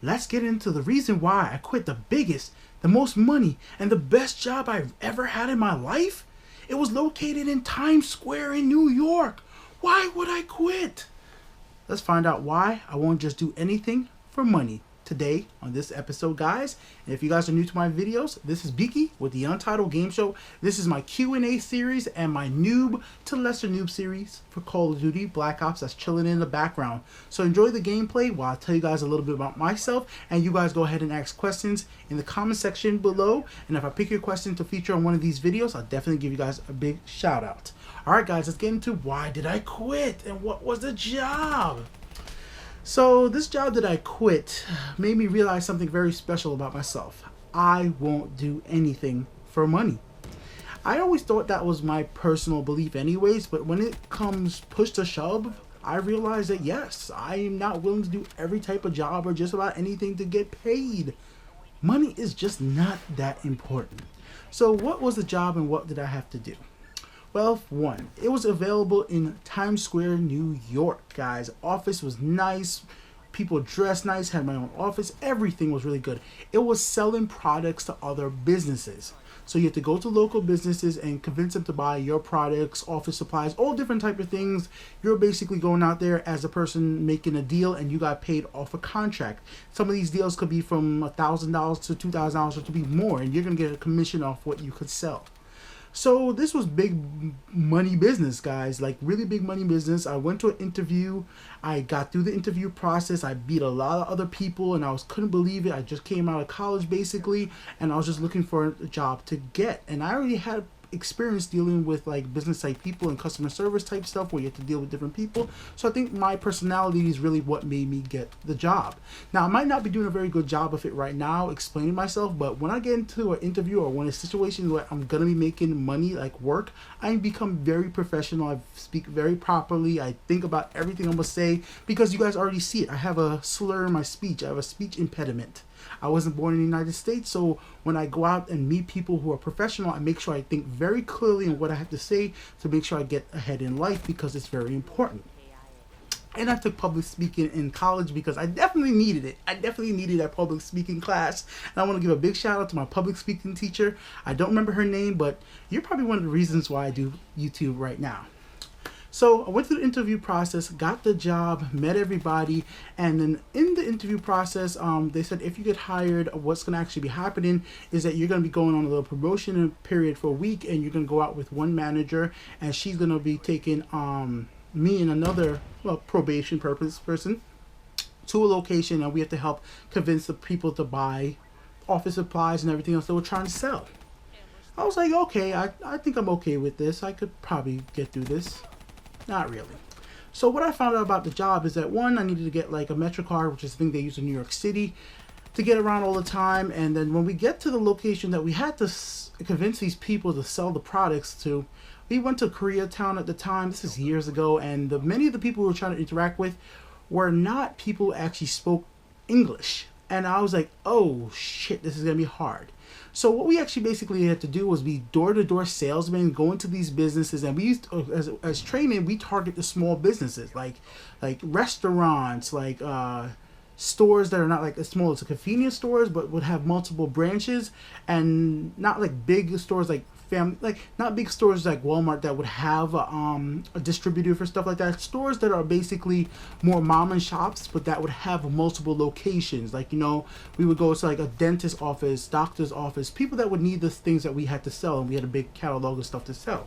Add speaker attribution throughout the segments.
Speaker 1: let's get into the reason why I quit the biggest, the most money, and the best job I've ever had in my life. It was located in Times Square in New York. Why would I quit? Let's find out why I won't just do anything for money today on this episode, guys. And if you guys are new to my videos, this is Beaky with the Untitled Game Show. This is my Q&A series and my noob to lesser noob series for Call of Duty Black Ops that's chilling in the background. So enjoy the gameplay while I tell you guys a little bit about myself, and you guys go ahead and ask questions in the comment section below. And if I pick your question to feature on one of these videos, I'll definitely give you guys a big shout out. Alright guys, let's get into why did I quit and what was the job. So this job that I quit made me realize something very special about myself. I won't do anything for money. I always thought that was my personal belief anyways, but when it comes push to shove, I realized that yes, I am not willing to do every type of job or just about anything to get paid. Money is just not that important. So what was the job and what did I have to do? Well, one, it was available in Times Square, New York, guys. Office was nice. People dressed nice, had my own office. Everything was really good. It was selling products to other businesses. So you have to go to local businesses and convince them to buy your products, office supplies, all different type of things. You're basically going out there as a person making a deal and you got paid off a contract. Some of these deals could be from $1,000 to $2,000 or to be more, and you're going to get a commission off what you could sell. So this was big money business, guys, like really big money business. I went to an interview. I got through the interview process. I beat a lot of other people and couldn't believe it. I just came out of college basically, and I was just looking for a job to get. And I already had experience dealing with like business type people and customer service type stuff where you have to deal with different people. So I think my personality is really what made me get the job. Now I might not be doing a very good job of it right now explaining myself, but when I get into an interview or when a situation where I'm gonna be making money like work, I become very professional. I speak very properly. I think about everything I'm gonna say because you guys already see it. I have a slur in my speech. I have a speech impediment. I wasn't born in the United States, so when I go out and meet people who are professional, I make sure I think very clearly on what I have to say to make sure I get ahead in life because it's very important. And I took public speaking in college because I definitely needed it. I definitely needed that public speaking class. And I want to give a big shout out to my public speaking teacher. I don't remember her name, but you're probably one of the reasons why I do YouTube right now. So I went through the interview process, got the job, met everybody, and then in the interview process, they said if you get hired, what's going to actually be happening is that you're going to be going on a little promotion period for a week, and you're going to go out with one manager, and she's going to be taking me and another probation person to a location, and we have to help convince the people to buy office supplies and everything else that we're trying to sell. I was like, okay, I think I'm okay with this. I could probably get through this. Not really. So what I found out about the job is that one, I needed to get like a MetroCard, which is the thing they use in New York City, to get around all the time. And then when we get to the location that we had to convince these people to sell the products to, we went to Koreatown at the time. This is years ago, and many of the people we were trying to interact with were not people who actually spoke English. And I was like, oh shit, this is gonna be hard. So what we actually basically had to do was be door-to-door salesmen, go into these businesses, and we used as training, we target the small businesses like restaurants, like stores that are not like as small as convenience stores, but would have multiple branches, and not like big stores like not big stores like Walmart that would have a distributor for stuff like that. Stores that are basically more mom and shops, but that would have multiple locations. Like, you know, we would go to like a dentist office, doctor's office, people that would need the things that we had to sell, and we had a big catalog of stuff to sell.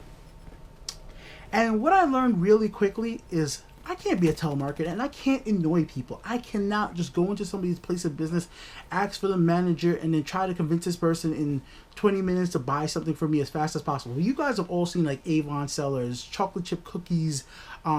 Speaker 1: And what I learned really quickly is I can't be a telemarketer and I can't annoy people. I cannot just go into somebody's place of business, ask for the manager, and then try to convince this person in 20 minutes to buy something for me as fast as possible. You guys have all seen like Avon sellers, chocolate chip cookies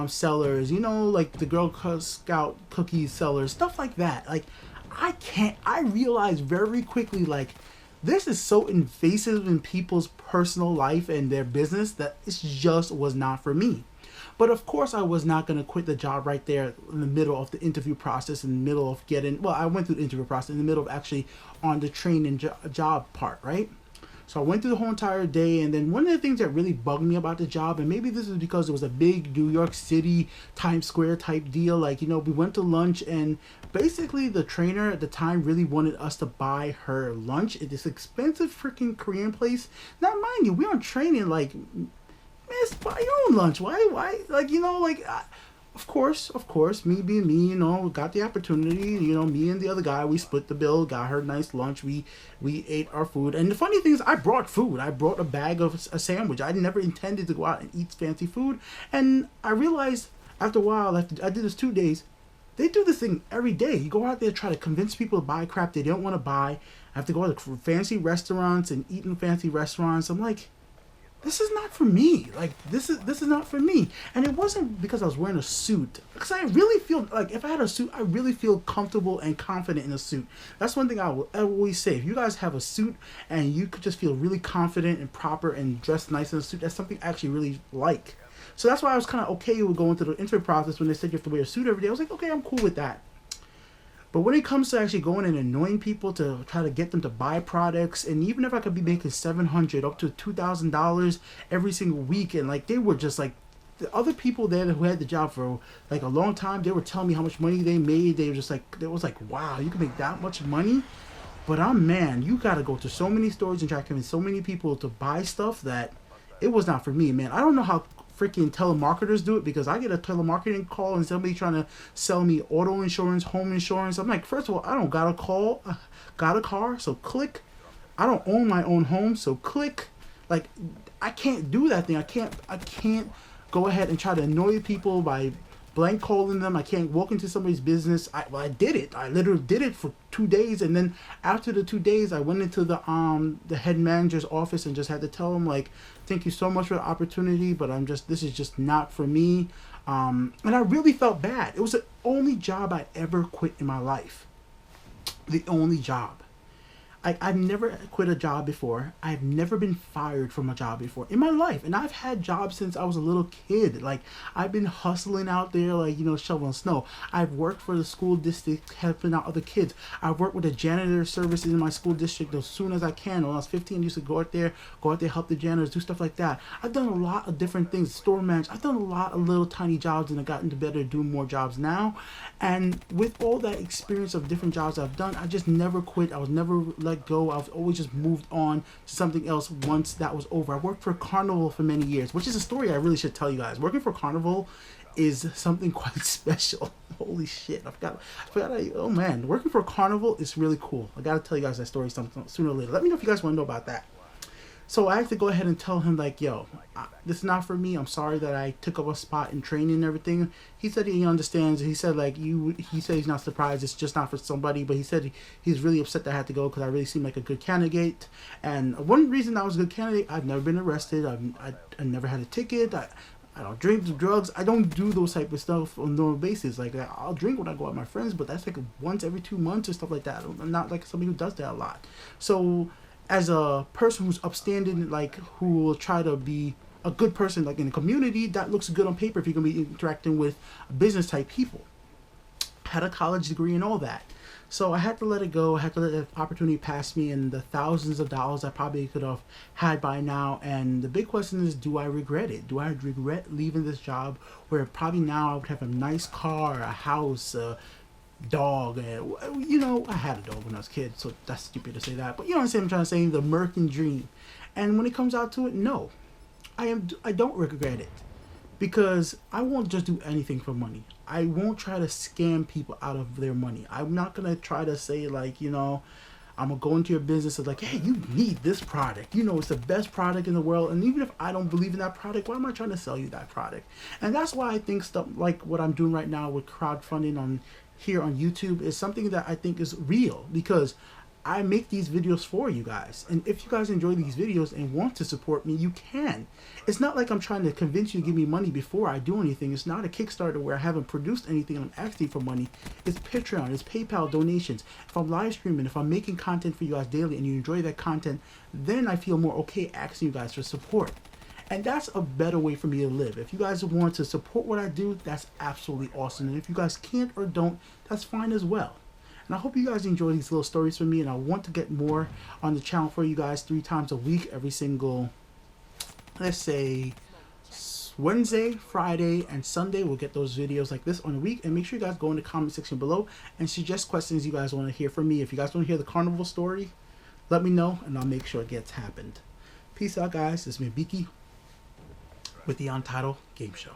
Speaker 1: sellers, you know, like the Girl Scout cookies sellers, stuff like that. Like I realized very quickly, like, this is so invasive in people's personal life and their business that it just was not for me. But of course, I was not going to quit the job right there in the middle of the interview process, in the middle of I went through the interview process, in the middle of actually on the training job part, right? So I went through the whole entire day, and then one of the things that really bugged me about the job, and maybe this is because it was a big New York City Times Square type deal, like, you know, we went to lunch, and basically the trainer at the time really wanted us to buy her lunch at this expensive freaking Korean place. Now, mind you, we aren't training like, miss, buy your own lunch. Why? Like, you know, like, of course, me being me, you know, got the opportunity. You know, me and the other guy, we split the bill, got her nice lunch. We ate our food, and the funny thing is, I brought food. I brought a bag of a sandwich. I never intended to go out and eat fancy food, and I realized after a while, after I did this 2 days, they do this thing every day. You go out there, try to convince people to buy crap they don't want to buy. I have to go to fancy restaurants and eat in fancy restaurants. I'm like, this is not for me. Like, this is not for me. And it wasn't because I was wearing a suit. Because I really feel like if I had a suit, I really feel comfortable and confident in a suit. That's one thing I will always say. If you guys have a suit and you could just feel really confident and proper and dressed nice in a suit, that's something I actually really like. So that's why I was kind of okay with going through the interview process when they said you have to wear a suit every day. I was like, okay, I'm cool with that. But when it comes to actually going and annoying people to try to get them to buy products, and even if I could be making $700 up to $2,000 every single week, and like they were just like the other people there who had the job for like a long time, they were telling me how much money they made. They were just like, it was like, wow, you can make that much money. But man, you gotta go to so many stores and try to convince so many people to buy stuff that it was not for me, man. I don't know how freaking telemarketers do it, because I get a telemarketing call and somebody trying to sell me auto insurance, home insurance. I'm like, first of all, I don't got a call, got a car, so click. I don't own my own home, so click. Like, I can't do that thing. I can't go ahead and try to annoy people by blank calling them. I can't walk into somebody's business. I did it. I literally did it for 2 days, and then after the 2 days, I went into the head manager's office and just had to tell him, like, thank you so much for the opportunity, but this is just not for me. And I really felt bad. It was the only job I ever quit in my life. The only job. I've never quit a job before. I've never been fired from a job before in my life. And I've had jobs since I was a little kid. Like, I've been hustling out there, like, you know, shoveling snow. I've worked for the school district, helping out other kids. I've worked with the janitor services in my school district as soon as I can. When I was 15, I used to go out there, help the janitors, do stuff like that. I've done a lot of different things, store manager. I've done a lot of little tiny jobs, and I've gotten to better do more jobs now. And with all that experience of different jobs I've done, I just never quit. I was never let go. I've always just moved on to something else once that was over. I worked for Carnival for many years, which is a story I really should tell you guys. Working for Carnival is something quite special. Holy shit, I forgot. Oh man, working for Carnival is really cool. I gotta tell you guys that story sooner or later. Let me know if you guys want to know about that. So I have to go ahead and tell him, like, yo, this is not for me. I'm sorry that I took up a spot in training and everything. He said he understands. He said, like, he said he's not surprised. It's just not for somebody. But he said he's really upset that I had to go because I really seemed like a good candidate. And one reason I was a good candidate, I've never been arrested. I never had a ticket. I don't drink drugs. I don't do those type of stuff on a normal basis. Like, I'll drink when I go out with my friends, but that's like once every 2 months or stuff like that. I'm not like somebody who does that a lot. So as a person who's upstanding, like, who will try to be a good person, like, in the community, that looks good on paper if you're going to be interacting with business type people. Had a college degree and all that. So I had to let it go. I had to let the opportunity pass me, and the thousands of dollars I probably could have had by now. And the big question is, do I regret it? Do I regret leaving this job where probably now I would have a nice car, a house, dog, and, you know, I had a dog when I was a kid, so that's stupid to say that, but you know what I'm trying to say, the American dream. And when it comes out to it, no, I don't regret it, because I won't just do anything for money. I won't try to scam people out of their money. I'm not gonna try to say, like, you know, I'm gonna go into your business and like, hey, you need this product, you know, it's the best product in the world, and even if I don't believe in that product, why am I trying to sell you that product? And that's why I think stuff like what I'm doing right now with crowdfunding on here on YouTube is something that I think is real, because I make these videos for you guys, and if you guys enjoy these videos and want to support me, you can. It's not like I'm trying to convince you to give me money before I do anything. It's not a Kickstarter where I haven't produced anything and I'm asking for money. It's Patreon, it's PayPal donations. If I'm live streaming, if I'm making content for you guys daily and you enjoy that content, then I feel more okay asking you guys for support. And that's a better way for me to live. If you guys want to support what I do, that's absolutely awesome. And if you guys can't or don't, that's fine as well. And I hope you guys enjoy these little stories from me, and I want to get more on the channel for you guys 3 times a week, every single, let's say, Wednesday, Friday, and Sunday. We'll get those videos like this on the week. And make sure you guys go in the comment section below and suggest questions you guys want to hear from me. If you guys want to hear the carnival story, let me know and I'll make sure it gets happened. Peace out, guys. This has been Biki with the Untitled Game Show.